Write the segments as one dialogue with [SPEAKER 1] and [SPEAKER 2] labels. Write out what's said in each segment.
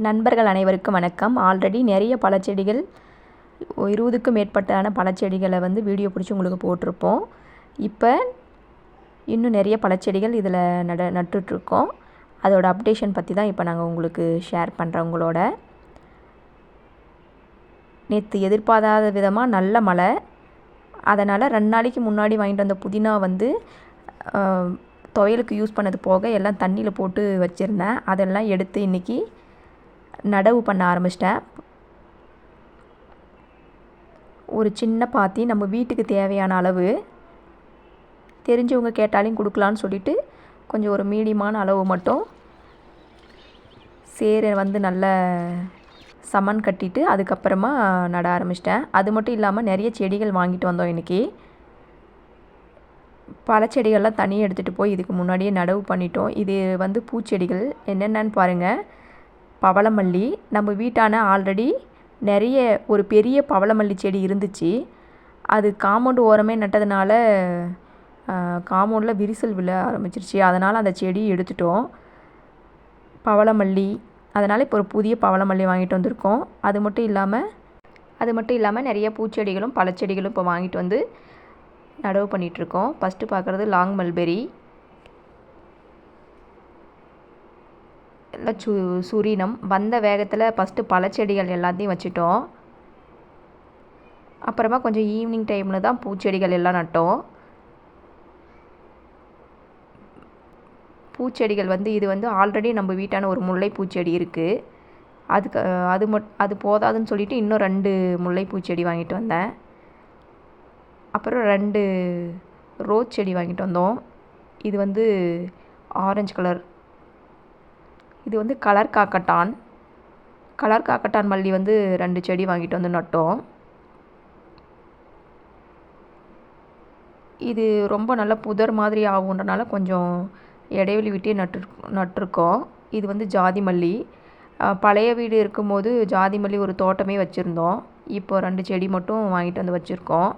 [SPEAKER 1] நண்பர்கள் அனைவருக்கும் வணக்கம். ஆல்ரெடி நிறைய பழச்செடிகள் 20க்கும் மேற்பட்டான பழச்செடிகளை வீடியோ பிடிச்சி உங்களுக்கு போட்டிருப்போம். இப்போ இன்னும் நிறைய பழச்செடிகள் இதில் நட்டுட்ருக்கோம். அதோட அப்டேஷன் பற்றி தான் இப்போ நாங்கள் உங்களுக்கு ஷேர் பண்ணுறோம். உங்களோட நேற்று எதிர்பாராத விதமாக நல்ல மழை. அதனால் 2 நாளைக்கு முன்னாடி வாங்கிட்டு வந்த புதினா துவையலுக்கு யூஸ் பண்ணது போக எல்லாம் தண்ணியில் போட்டு வச்சுருந்தேன். அதெல்லாம் எடுத்து இன்றைக்கி நடவு பண்ண ஆரம்பிச்சிட்டேன். ஒரு சின்ன பாத்தி நம்ம வீட்டுக்கு தேவையான அளவு, தெரிஞ்சவங்க கேட்டாலையும் கொடுக்கலான்னு சொல்லிவிட்டு கொஞ்சம் ஒரு மீடியமான அளவு மட்டும் சேரை நல்ல சமன் கட்டிட்டு அதுக்கப்புறமா நட ஆரம்பிச்சிட்டேன். அது மட்டும் இல்லாமல் நிறைய செடிகள் வாங்கிட்டு வந்தோம் இன்றைக்கி. பழச்செடிகள்லாம் தனியாக எடுத்துகிட்டு போய் இதுக்கு முன்னாடியே நடவு பண்ணிட்டோம். இது பூச்செடிகள் என்னென்னு பாருங்கள். பவளமல்லி நம்ம வீட்டான ஆல்ரெடி நிறைய ஒரு பெரிய பவளமல்லி செடி இருந்துச்சு. அது காம்பவுண்டு ஓரமே நட்டதுனால காம்பவுண்டில் விரிசல் விழ ஆரம்பிச்சிருச்சு. அதனால் அந்த செடி எடுத்துட்டோம். பவளமல்லி அதனால் இப்போ ஒரு புதிய பவளமல்லி வாங்கிட்டு வந்திருக்கோம். அது மட்டும் இல்லாமல் நிறைய பூச்செடிகளும் பழச்செடிகளும் இப்போ வாங்கிட்டு வந்து நடவு பண்ணிகிட்ருக்கோம். ஃபஸ்ட்டு பார்க்குறது லாங் மல்பெரி, எல்லாம் சுரினம். வந்த வேகத்தில் ஃபஸ்ட்டு பழச்செடிகள் எல்லாத்தையும் வச்சுட்டோம். அப்புறமா கொஞ்சம் ஈவினிங் டைமில் தான் பூச்செடிகள் எல்லாம் நட்டோம். பூச்செடிகள் இது ஆல்ரெடி நம்ம வீட்டான ஒரு முல்லைப்பூச்செடி இருக்குது. அது போதாதுன்னு சொல்லிவிட்டு இன்னும் 2 முல்லைப்பூச்செடி வாங்கிட்டு வந்தேன். அப்புறம் 2 ரோஸ் செடி வாங்கிட்டு வந்தோம். இது ஆரஞ்சு கலர். இது கலர் காக்கட்டான் மல்லி 2 செடி வாங்கிட்டு வந்து நட்டோம். இது ரொம்ப நல்ல புதர் மாதிரி ஆகுன்றனால கொஞ்சம் இடைவெளி விட்டே நட்டிருக்கோம். இது ஜாதி மல்லி. பழைய வீடு இருக்கும்போது ஜாதி மல்லி ஒரு தோட்டமே வச்சுருந்தோம். இப்போ 2 செடி மட்டும் வாங்கிட்டு வந்து வச்சுருக்கோம்.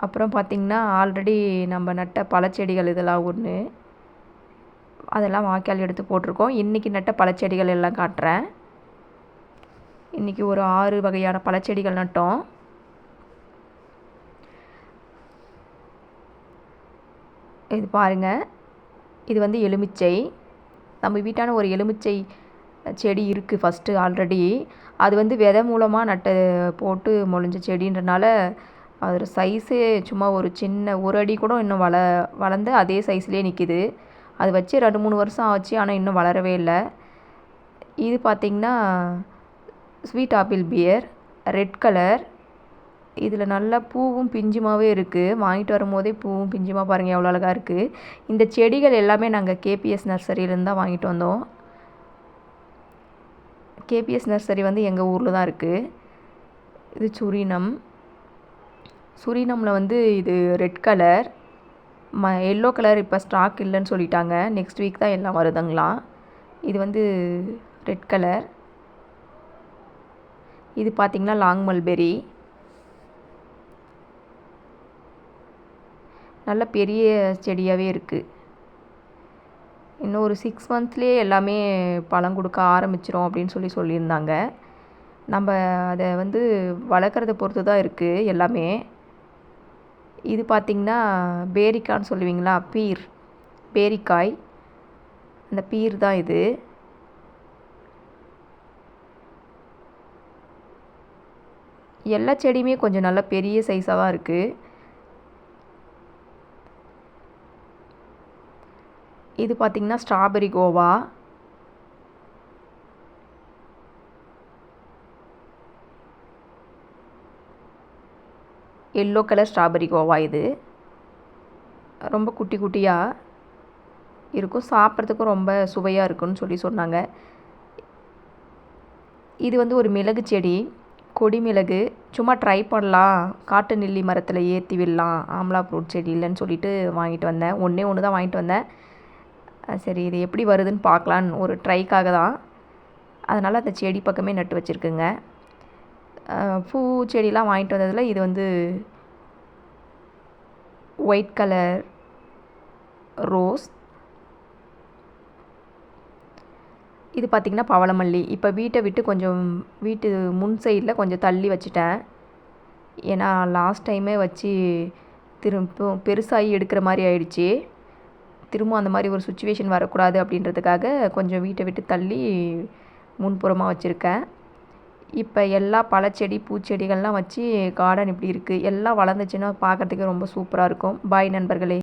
[SPEAKER 1] அப்புறம் பார்த்திங்கன்னா ஆல்ரெடி நம்ம நட்ட பழச்செடிகள் இதெல்லாம் ஒன்று, அதெல்லாம் வாய்க்கால் எடுத்து போட்டிருக்கோம். இன்றைக்கி நட்ட பழச்செடிகள் எல்லாம் காட்டுறேன். இன்றைக்கி ஒரு 6 வகையான பழச்செடிகள் நட்டோம். இது பாருங்கள். இது எலுமிச்சை. நம்ம வீட்டான ஒரு எலுமிச்சை செடி இருக்குது ஃபஸ்ட்டு ஆல்ரெடி. அது விதை மூலமாக போட்டு முளைஞ்ச செடின்றனால அதோட சைஸே சும்மா ஒரு சின்ன 1 அடி கூட இன்னும் வளர்ந்து அதே சைஸ்லேயே நிற்கிது. அது வச்சு 2-3 வருஷம் ஆச்சு, ஆனால் இன்னும் வளரவே இல்லை. இது பார்த்திங்கன்னா sweet apple pear, red colour. இதில் நல்லா பூவும் பிஞ்சுமாகவே இருக்குது. வாங்கிட்டு வரும்போதே பூவும் பிஞ்சுமா பாருங்கள் எவ்வளோ அழகாக இருக்குது. இந்த செடிகள் எல்லாமே நாங்கள் கேபிஎஸ் நர்சரியிலேருந்து தான் வாங்கிட்டு வந்தோம். கேபிஎஸ் நர்சரி எங்கள் ஊரில் தான் இருக்குது. இது சுரினமில் இது ரெட் கலர். எல்லோ கலர் இப்போ ஸ்டாக் இல்லைன்னு சொல்லிட்டாங்க. நெக்ஸ்ட் வீக் தான் எல்லாம் வருதுங்களாம். இது ரெட் கலர். இது பார்த்திங்கன்னா லாங் மல்பெரி. நல்ல பெரிய செடியாகவே இருக்குது. இன்னும் ஒரு 6 மந்த்லேயே எல்லாமே பழம் கொடுக்க ஆரம்பிச்சிரும் அப்படின்னு சொல்லியிருந்தாங்க. நம்ம அதை வளர்க்குறத பொறுத்து தான் இருக்குது எல்லாமே. இது பார்த்திங்கன்னா பேரிக்கான்னு சொல்லுவீங்களா, பேரிக்காய். அந்த பீர் தான் இது. எல்லா செடியுமே கொஞ்சம் நல்ல பெரிய சைஸாக தான் இருக்குது. இது பார்த்திங்கன்னா strawberry Goa. Yellow colour strawberry Goa. இது ரொம்ப குட்டி குட்டியாக இருக்கும், சாப்பிட்றதுக்கும் ரொம்ப சுவையாக இருக்குன்னு சொன்னாங்க. இது ஒரு மிளகு செடி, கொடி மிளகு. சும்மா ட்ரை பண்ணலாம், காட்டு நெல்லி மரத்தில் ஏற்றி விடலாம், ஆம்லா ஃப்ரூட் செடி இல்லைன்னு சொல்லிட்டு வாங்கிட்டு வந்தேன். ஒன்று தான் வாங்கிட்டு வந்தேன். சரி இது எப்படி வருதுன்னு பார்க்கலான்னு ஒரு ட்ரைக்காக தான். அதனால் அந்த செடி பக்கமே நட்டு வச்சுருக்குங்க. பூச்செடிலாம் வாங்கிட்டு வந்ததில் இது ஒயிட் கலர் ரோஸ். இது பார்த்திங்கன்னா பவளமல்லி. இப்போ வீட்டை விட்டு கொஞ்சம் வீட்டு முன் சைடில் கொஞ்சம் தள்ளி வச்சுட்டேன். ஏன்னா லாஸ்ட் டைமே வச்சு திரும்ப பெருசாகி எடுக்கிற மாதிரி ஆயிடுச்சு. திரும்ப அந்த மாதிரி ஒரு சுச்சுவேஷன் வரக்கூடாது அப்படின்றதுக்காக கொஞ்சம் வீட்டை விட்டு தள்ளி முன்புறமாக வச்சுருக்கேன். இப்போ எல்லா பழச்செடி பூச்செடிகள்லாம் வச்சு கார்டன் இப்படி இருக்குது. எல்லாம் வளர்ந்துச்சுன்னா பார்க்குறதுக்கே ரொம்ப சூப்பராக இருக்கும். பாய் நண்பர்களே.